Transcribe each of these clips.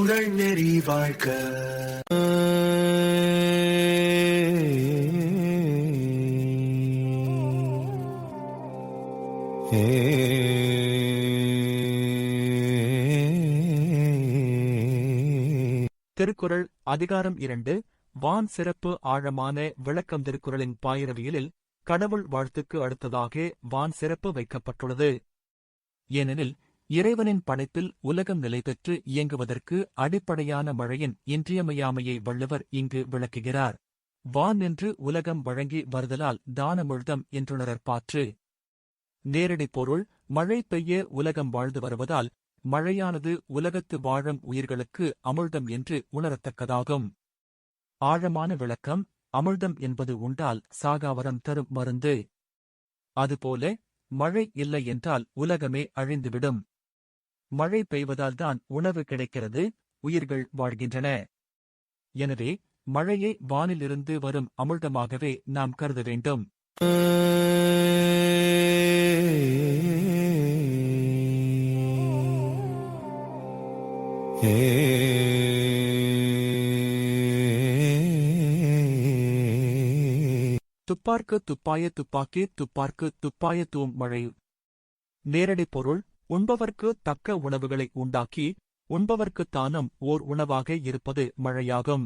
திருக்குறள் நெறி வாழ்க்க. திருக்குறள் அதிகாரம் 2 வான் சிறப்பு ஆழமான விளக்கம். திருக்குறளின் பாயிரவியலில் கடவுள் வாழ்த்துக்கு அடுத்ததாக வான் சிறப்பு வைக்கப்பட்டுள்ளது. ஏனெனில் இறைவனின் படைப்பில் உலகம் நிலை பெற்று இயங்குவதற்கு அடிப்படையான மழையின் இன்றியமையாமையை வள்ளுவர் இங்கு விளக்குகிறார். வான் என்று உலகம் வழங்கி வருதலால் தானமுழ்தம் என்றுணரற்பாற்று. நேரடி பொருள்: மழை பெய்ய உலகம் வாழ்ந்து வருவதால் மழையானது உலகத்து வாழும் உயிர்களுக்கு அமிழ்தம் என்று உணரத்தக்கதாகும். ஆழமான விளக்கம்: அமிழ்தம் என்பது உண்டால் சாகாவரம் தரும் மருந்து. அதுபோல மழை இல்லை என்றால் உலகமே அழிந்துவிடும். மழை பெய்வதால்தான் உணவு கிடைக்கிறது, உயிர்கள் வாழ்கின்றன. எனவே மழையை வானிலிருந்து வரும் அமிழ்தமாகவே நாம் கருத வேண்டும். துப்பார்க்கு துப்பாய துப்பாக்கி துப்பார்க்கு துப்பாய தூம் மழை. நேரடி பொருள்: உண்பவர்க்கு தக்க உணவுகளை உண்டாக்கி உண்பவர்க்குத் தானும் ஓர் உணவாக இருப்பது மழையாகும்.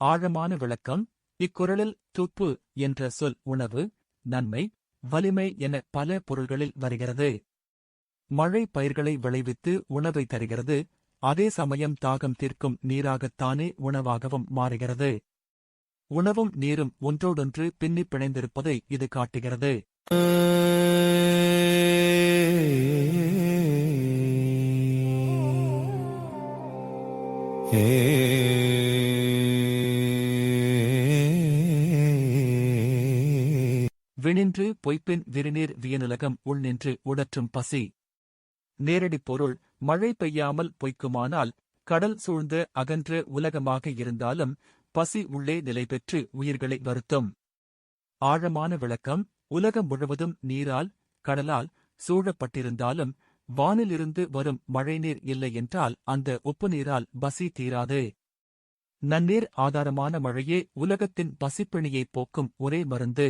ஆழமான விளக்கம்: இக்குறளில் துப்பு என்ற சொல் உணவு, நன்மை, வலிமை என பல பொருள்களில் வருகிறது. மழை பயிர்களை விளைவித்து உணவை தருகிறது, அதே சமயம் தாகம் தீர்க்கும் நீராகத்தானே உணவாகவும் மாறுகிறது. உணவும் நீரும் ஒன்றோடொன்று பின்னிப் பிணைந்திருப்பதை இது காட்டுகிறது. வினின்று பொய்ப்பின் விரிநீர் வியனுலகம் உள்நின்று உடற்றும் பசி. நேரடி பொருள்: மழை பெய்யாமல் பொய்க்குமானால் கடல் சூழ்ந்த அகன்ற உலகமாக இருந்தாலும் பசி உள்ளே நிலை பெற்று உயிர்களை வருத்தும். ஆழமான விளக்கம்: உலகம் முழுவதும் நீரால், கடலால் சூழப்பட்டிருந்தாலும் வானிலிருந்து வரும் மழைநீர் இல்லை என்றால் அந்த உப்பு நீரால் பசி தீராது. நன்னீர் ஆதாரமான மழையே உலகத்தின் பசிப்பிணியைப் போக்கும் ஒரே மருந்து.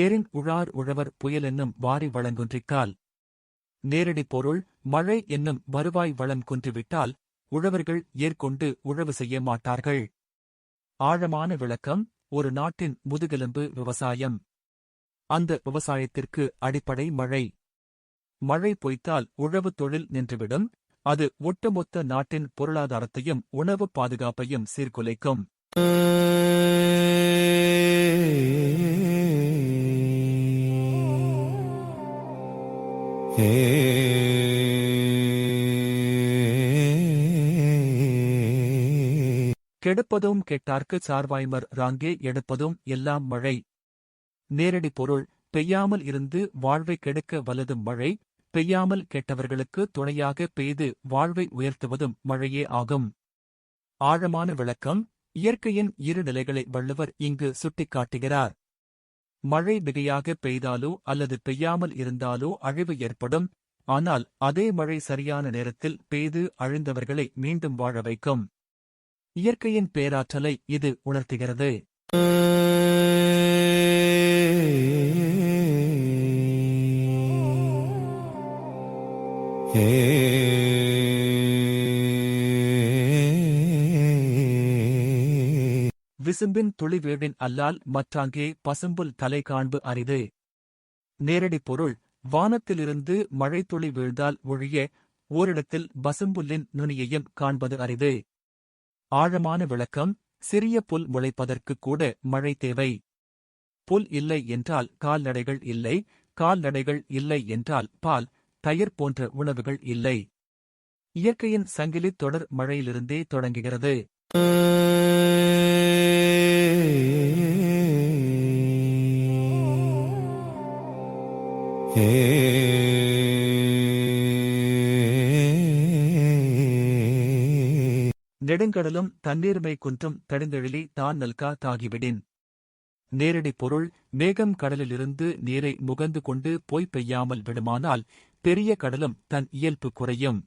ஏரின் உழார் உழவர் புயல் என்னும் வாரி வளங்குன்றிக்கால். நேரடி பொருள்: மழை என்னும் வருவாய் வளம் குன்றிவிட்டால் உழவர்கள் ஏற்கொண்டு உழவு செய்ய மாட்டார்கள். ஆழமான விளக்கம்: ஒரு நாட்டின் முதுகெலும்பு விவசாயம். அந்த விவசாயத்திற்கு அடிப்படை மழை. மழை பொய்த்தால் உழவு தொழில் நின்றுவிடும். அது ஒட்டுமொத்த நாட்டின் பொருளாதாரத்தையும் உணவு பாதுகாப்பையும் சீர்குலைக்கும். கெடுப்பதும் கெட்டார்க்கு சார்வாய்மர் ராங்கே எடுப்பதும் எல்லாம் மழை. நேரடி பொருள்: பெய்யாமல் இருந்து வாழ்வை கெடுக்க வல்லதும் மழை, பெய்யாமல் கெட்டவர்களுக்கு துணையாக பெய்து வாழ்வை உயர்த்துவதும் மழையே ஆகும். ஆழமான விளக்கம்: இயற்கையின் இரு நிலைகளை வள்ளுவர் இங்கு சுட்டிக்காட்டுகிறார். மழை மிகையாக பெய்தாலோ அல்லது பெய்யாமல் இருந்தாலோ அழிவு ஏற்படும். ஆனால் அதே மழை சரியான நேரத்தில் பெய்து அழிந்தவர்களை மீண்டும் வாழ வைக்கும். இயற்கையின் பேராற்றலை இது உணர்த்துகிறது. விசும்பின் துளிவேடின் அல்லால் மற்றாங்கே பசும்புல் தலை காண்பு அரிது. நேரடி பொருள்: வானத்திலிருந்து மழைத்துளி வீழ்ந்தால் ஒழிய ஓரிடத்தில் பசும்புல்லின் நுனியையும் காண்பது அரிது. ஆழமான விளக்கம்: சிறிய புல் முளைப்பதற்கு கூட மழை தேவை. புல் இல்லை என்றால் கால்நடைகள் இல்லை, கால்நடைகள் இல்லை என்றால் பால், தயிர் போன்ற உணவுகள் இல்லை. இயற்கையின் சங்கிலி தொடர் மழையிலிருந்தே தொடங்குகிறது. நெடுங்கடலும் தண்ணீர்மை குன்றும் தடிந்தெழிலி தான் நல்கா தாகிவிடின். நேரடி பொருள் மேகம் கடலிலிருந்து நீரை முகந்து கொண்டு போய் பெய்யாமல் விடுமானால் பெரிய கடலும் தன் இயல்பு குறையும்.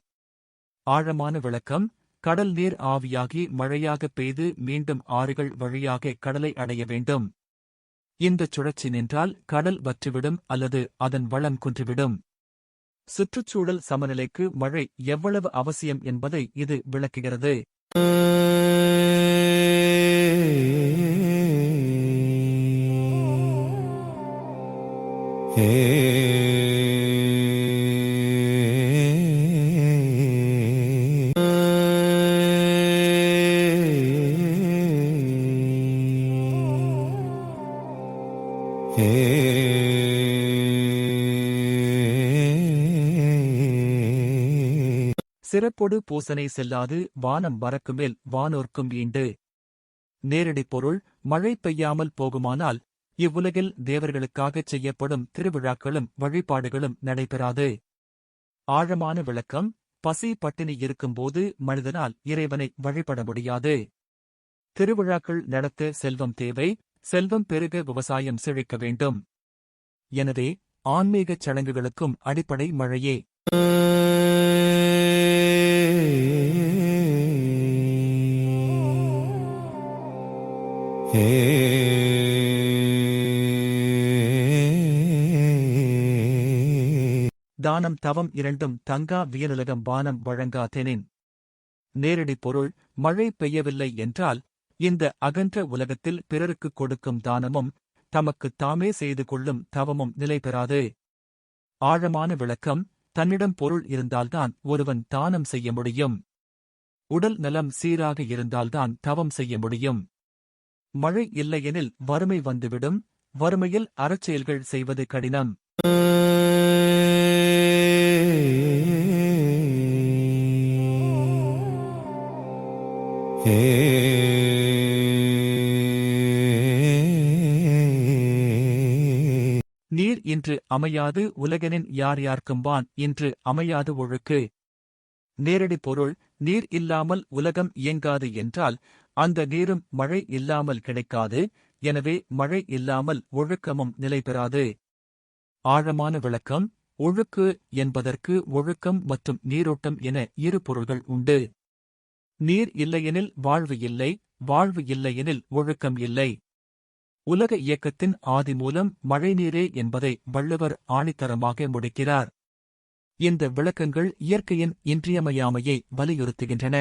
ஆழமான விளக்கம் கடல் நீர் ஆவியாகி மழையாகப் பெய்து மீண்டும் ஆறுகள் வழியாக கடலை அடைய வேண்டும். இந்தச் சுழற்சி நின்றால் கடல் வற்றிவிடும் அல்லது அதன் வளம் குன்றிவிடும். சுற்றுச்சூழல் சமநிலைக்கு மழை எவ்வளவு அவசியம் என்பதை இது விளக்குகிறது. சிறப்பொடு பூசனை செல்லாது வானம் வரக்குமேல் வானோர்க்கும் ஈண்டு. நேரடி பொருள் மழை பெய்யாமல் போகுமானால் இவ்வுலகில் தேவர்களுக்காகச் செய்யப்படும் திருவிழாக்களும் வழிபாடுகளும் நடைபெறாது. ஆழமான விளக்கம் பசி பட்டினி இருக்கும்போது மனிதனால் இறைவனை வழிபட முடியாது. திருவிழாக்கள் நடத்த செல்வம் தேவை, செல்வம் பெருக விவசாயம் செழிக்க வேண்டும். எனவே ஆன்மீகச் சடங்குகளுக்கும் அடிப்படை மழையே. தானம் தவம் இரண்டும் தங்கா வியனுலகம் வானம் வழங்கா தெனின். நேரடி பொருள் மழை பெய்யவில்லை என்றால் இந்த அகன்ற உலகத்தில் பிறருக்குக் கொடுக்கும் தானமும் தமக்குத் தாமே செய்து கொள்ளும் தவமும் நிலை பெறாது. ஆழமான விளக்கம் தன்னிடம் பொருள் இருந்தால்தான் ஒருவன் தானம் செய்ய முடியும். உடல் நலம் சீராக இருந்தால்தான் தவம் செய்ய முடியும். மழை இல்லையெனில் வறுமை வந்துவிடும். வறுமையில் அறச்செயல்கள் செய்வது கடினம். நீர் இன்று அமையாது உலகனின் யார் யார்க்கும்பான் இன்று அமையாது ஒழுக்கு. நேரடி பொருள் நீர் இல்லாமல் உலகம் இயங்காது என்றால் அந்த நீரும் மழை இல்லாமல் கிடைக்காது. எனவே மழை இல்லாமல் ஒழுக்கமும் நிலைபெறாது. ஆழமான விளக்கம் ஒழுக்கு என்பதற்கு ஒழுக்கம் மற்றும் நீரோட்டம் என இரு பொருள்கள் உண்டு. நீர் இல்லையெனில் வாழ்வு இல்லை, வாழ்வு இல்லையெனில் ஒழுக்கம் இல்லை. உலக இயக்கத்தின் ஆதிமூலம் மழைநீரே என்பதை வள்ளுவர் ஆணித்தரமாக முடிக்கிறார். இந்த விளக்கங்கள் இயற்கையின் இன்றியமையாமையை வலியுறுத்துகின்றன.